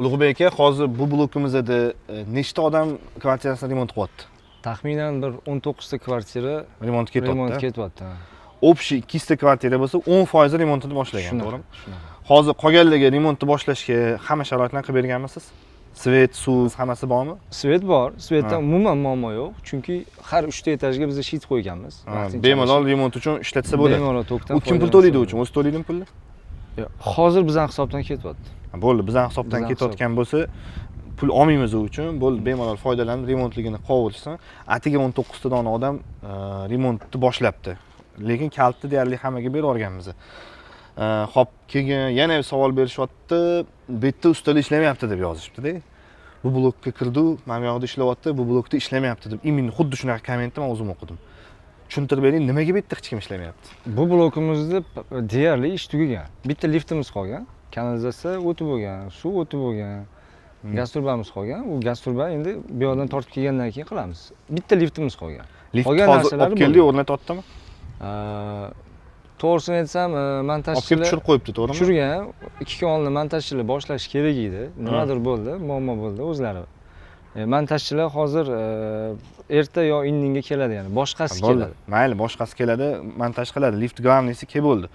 Ulug'bek aka, hozir bu blokimizda nechta odam kvartirasini remont qilyapti? Taxminan bir 19 ta kvartira Remont remont ketyapti. ketyapti. Общий 200 ta kvartira bo'lsa, 10% remontini boshlagan, to'g'rimi? Shunaqa. Hozir qolganlarga remontni boshlashga hamma sharoitlarni qilib berganmisiz? Svet, suv hammasi bormi? Svet bor. Svetda Ha. umuman muammo yo'q, chunki har 3 ta etajga biz shit qo'yganmiz. Bemalol remont uchun ishlatsa bo'ladi. Bemalol tokdan. U kim pul to'laydi uchun? O'zi to'laydimi pulni? Yo'q, hozir bizning hisobdan ketyapti. Bo'ldi, bizning hisobdan Bizning ketayotgan bo'lsa, pul olmaymiz u uchun. Bo'ldi, bemalol foydalanib remontligini qilib atigi 19 ta dona odam remontni boshlabdi. Lekin kaltni deyarli hammaga berib yuborganmiz. Xo'p, keyin yana bir savol berishyapti. Bu yerda ustalar ishlamayapti deb yozishibdi-da. Bu blokka kirdi, mana bu yoqda ishlayapti, bu blokda ishlamayapti deb. Именно xuddi shunaqa kommentni men o'zim o'qidim. Tushuntirib bering, nimaga bu yerda hech kim ishlamayapti? Bu blokimizda deyarli ish tugagan. Bitta liftimiz qolgan, kanalizatsiya o'tib bo'lgan, suv o'tib bo'lgan. Gaz turbamiz qolgan. U gaz turba endi bu yoqdan tortib kelgandan keyin qilamiz. Bitta liftimiz qolgan. Lift Qolgan hozir narsalar olib keldik, o'rnatyaptimi? To'g'risini aytsam, Olib kelib montajchilar tushirib qo'yibdi, to'g'rimi? tushirgan. 2 kun oldin montajchilar boshlash kerak edi. Nimadir bo'ldi, muammo bo'ldi o'zlari. Montajchilar hozir erta yo indinga keladi, ya'ni boshqasi keladi. Mayli, boshqasi keladi, montaj qiladi. Lift главныйsi kelib bo'ldi.